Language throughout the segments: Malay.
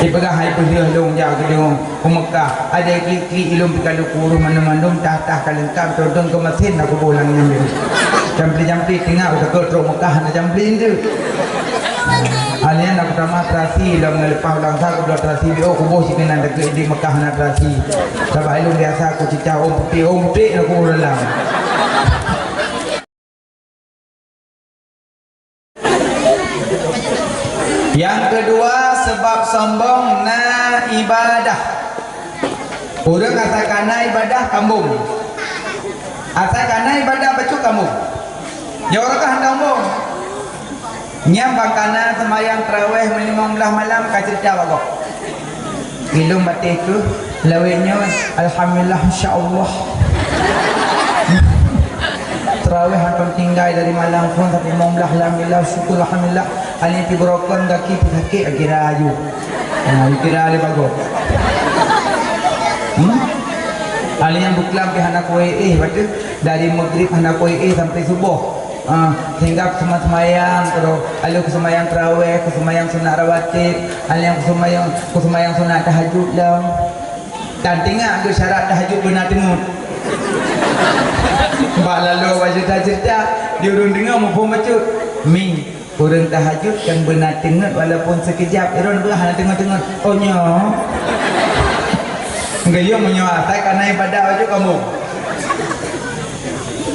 Ipagah hai pudih dong jauh ke dong Mekah ada klik ilum kalau kurung mandum tah kalengkap todong ke mesin aku bolang nyambi jampi tengah udah ke Mekah na jampi itu alian aku tamat terasi dalam ngelepah ulang sa aku terasi dia aku bos kena dekat di Mekah na terasi sebab ilum biasa aku cicah om putih aku ulang yang kedua sebab sombong na ibadah. Orang asalkan na ibadah kambung. Asalkan na ibadah baju kambung. Jorokah hendak omong. Nyam bangkana semayang tarawih minimum belah malam kacerita bagok. Ilum batik tu lawenya alhamdulillah insyaallah. Tarawih akan tinggal dari malam pun tapi membelah alhamdulillah syukur alhamdulillah alih tibrokon kaki sakit kira ayu kira ale bago alih yang buklam ke anak koe betul dari maghrib anak koe sampai subuh hingga semayang terus alih semayang tarawih semayang sunat rawatib alih yang semayang sunat tahajud lah dan tinggal ke syarat tahajud benar tengok Mbak lalu wajib cerita dia orang dengar maupun baca mi orang tahajud yang benar tengok walaupun sekejap orang berah tengok-tengok oh nyo enggak dia menyoatai karena ibadah wajib kamu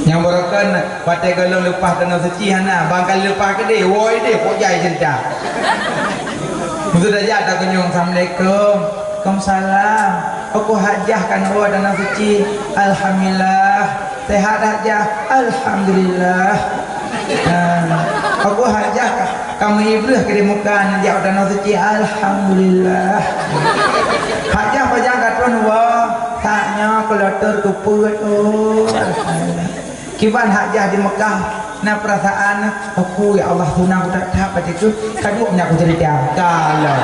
yang berakan patai galong lepas tanah suci hana bangkal lepas ke dia woi dia kok jai cerita sudah jatuh kenyong assalamualaikum Waalaikumsalam aku hajah kan tanah suci alhamdulillah sehat aja alhamdulillah aku hajah kamu ibrah ke muka najak tanah suci alhamdulillah hajah pajang katun wah taknya kelotor kuput oh alhamdulillah kiban hajah di Mekah na perasaan aku ya Allah tunang aku tak dapat itu kaduknya aku cerita kalau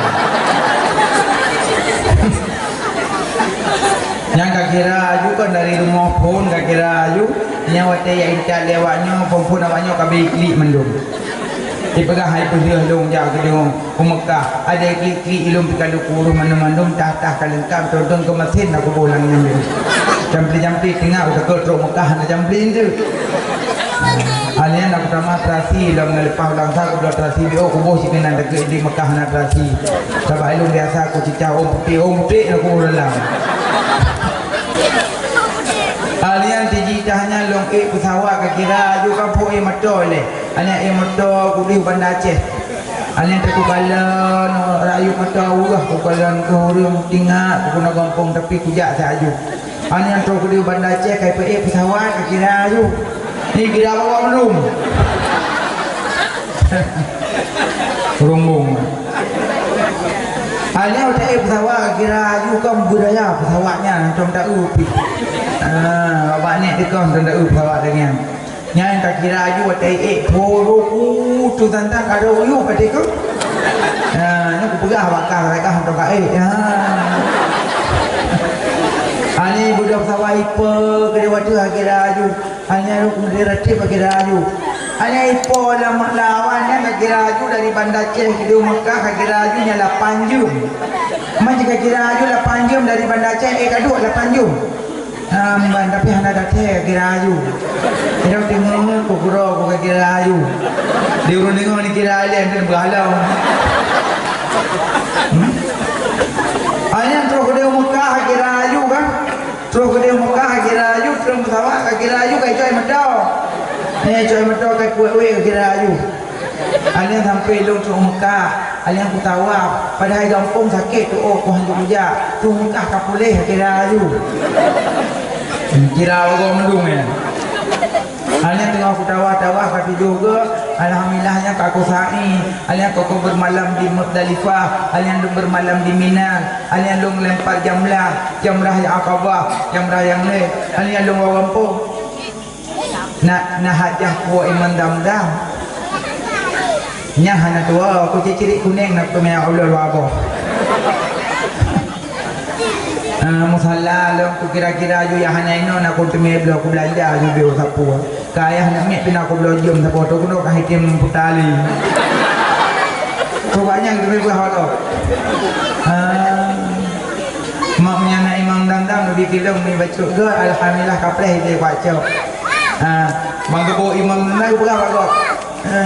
yang kak kira aju kan dari rumah pun kak kira aju nyawa yang tidak lewatnya pun namanya kabe klik mendung dipegah hai pudih dong jauh ke dong Mekah ada klik ilum kalau kurung mandum tah kalengkap todong ke mesin aku bolang nyambi jampi tengah udah ke Mekah na jampi itu alian aku tamat terasi dalam ngelepah ulang sa aku terasi dia aku bos kena dekat di Mekah na terasi sebab ilum biasa aku cicah om putih aku ulang alian tijitahnya longke pesawat ke kira aju kampung motor le anak motor kuli Bandar Aceh alian tak kubalan rayu motor urah kubalan ke orang tinggal aku nak kampung tapi kujak saya aju alian tu kuli Bandar Aceh kai pesawat ke kira aju ni kira bawa belum rumbung hanya utai pesawat kira aju kan budaya pesawatnya macam tak upi bapak ni dia kan tak upi pesawat dengan yang tak kira aju utai poro tu tentang ada uyu pada tu ni aku pegah bakar mereka hantar kat ini budak pesawat ipa kedua waktu kira aju hanya aku meratip kira aju hanya ipo lama lawan yang kira aju dari Bandar Aceh ke Mekah kira aju nya 8 jam. Macam kira aju 8 jam dari Bandar Aceh kaduk 8 jam. Tapi hana datang kira aju. Kita tengok kukuro ku kira aju. Dia urun tengok ni kira alien dan berhalau. Hanya terus ke Mekah kira aju kan. Terus ke Mekah kira aju terus pesawat kira aju kai coy medau. Coy medau kai kuat kira aju. Alian sampai long tu Mekah, alian aku tawaf. Pada hari kampung sakit tu oh Tuhan juga. Tu Mekah tak boleh kira aju. Kira orang mendung ya. Alian tengah aku tawaf kata juga. Alhamdulillahnya aku sa'i. Alian aku bermalam di Muzdalifah, alian bermalam di Mina, alian long lempar jamrah yang Aqabah, jamrah yang ni. Alian long orang kampung. Nak hajah ku iman dam-dam. Nya hana tua aku ciri kuning nak tu mea ulul wabah. Musalla long ku kira-kira ju ya hana ino nak ku teme belo ku belanja ju beo sapu. Kaya nak mek pina ku belo jom sapu tu kuno ka hitim putali. Tu banyak tu beo halo. lebih kilong ni baca ke alhamdulillah kapleh dia baca. Bangga bawa imam nak berapa kau?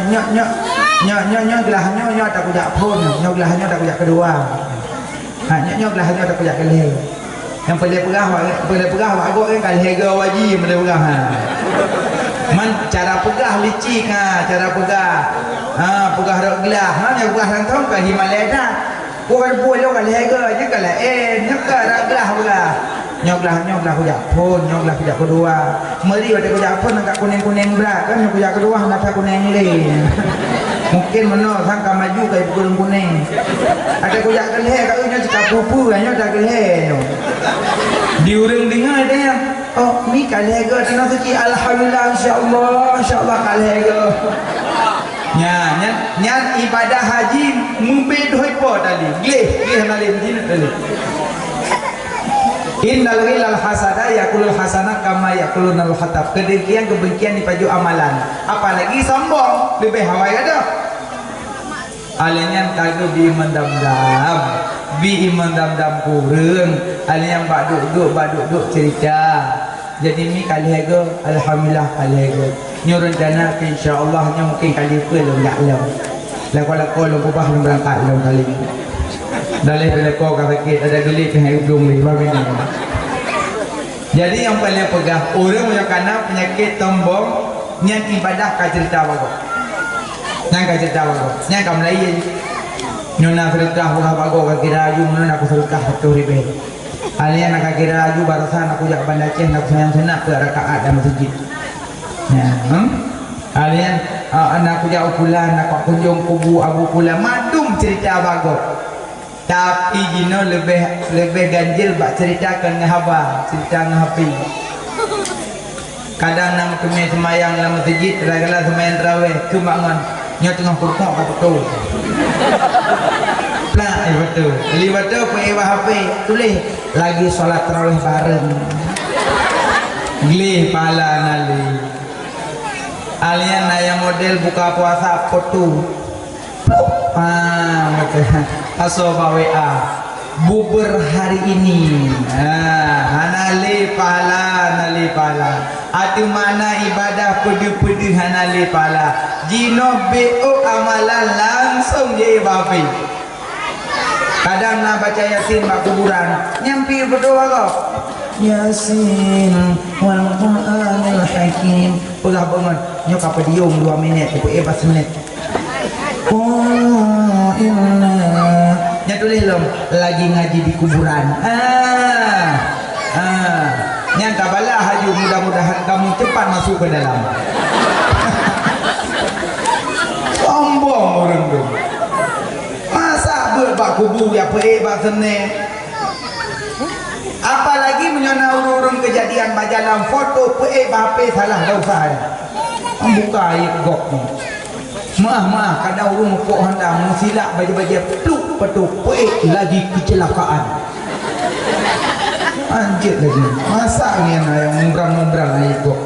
Nyok gelahnya tak kujak pun, nyok gelahnya tak kujak kedua. Nyok gelahnya tak kujak kelih. Yang boleh pegah agak kan kalih ke wajib boleh pegah. Man cara pegah licik cara pegah. Pegah rok gelah, mana pegah rantau ke Himalaya dah. Bukan boleh kalih ke, je kalau nyok rok gelah pegah. Nyok lah kujak pun, nyok lah kujak kedua. Meri pada kujak pun nak kuning-kuning berat kan, nyok kujak kedua nak kuning lain. Mungkin mana sangka maju kayak kuning. Ada kujak kelih kat nya cakap pupu kan nyok tak kelih. Diurang dengar dia. Oh, ni kalih ke tengah suci alhamdulillah insyaallah kalih ke. Nya ibadah haji membedoi po tadi. Gleh nalin din tadi. Innal ghilal hasada yakulul hasanah kama yakulunal hatab. Kedengkian kebencian dipaju amalan. Apalagi sombong lebih hawai ada. Alenya kagak bi mendam kurang. Alenya baduk cerita. Jadi ni kali haga alhamdulillah kali haga. Nyo rencana insyaallah nya mungkin kali ke enggak lem. Lako ubah berangkat lem kali. Dalih kau kata kita ada geli ke hidung ni bagian ni. Jadi yang paling pegah orang punya kana penyakit tombong yang ibadah ka cerita bago. Nang ka cerita bago. Nya kam lain. Nyona sedekah bago ka kira aju mun aku sedekah betul ribe. Alian nak kira aju barasan aku jak bandar Aceh nak senang ke rakaat dalam masjid. Ya, Alian anak aku jak pulang nak kunjung kubu Abu Fulan madum cerita bago. Tapi jino lebih ganjil bak ceritakan ngahaba, cerita ngahapi. Kadang nama kami semayang dalam masjid, kadang-kadang semayang tarawih, kemangan nyo tengah kurkok apa tu. Nah, betul. Libat tu pakai HP, tulis lagi solat tarawih bareng. Glih pala nali. Alian ayam model buka puasa foto. Macam asoba WA bubur hari ini. Nali pala. Atu mana ibadah pedu hanali pala. Jino BO amalan langsung je babi. Kadang nak baca Yasin mak kuburan, nyampi berdoa kau. Yasin wal Qur'anil Hakim. Pegah bangun, nyok apa diung 2 minit, tapi 4 menit. Oh inna. Nya tulis lom lagi ngaji di kuburan. Nya tabala haju mudah-mudahan kamu cepat masuk ke dalam. Sombong orang tu. Masa berbak kubu ya bak sene. Apalagi menyana urun kejadian bajalan foto HP salah dosa ya. Buka air gok ni. Maaf kadang urung kok hendak musilak baju-baju pluk petuk lagi kecelakaan. Anjir lagi. Masa ni yang membrang air gok.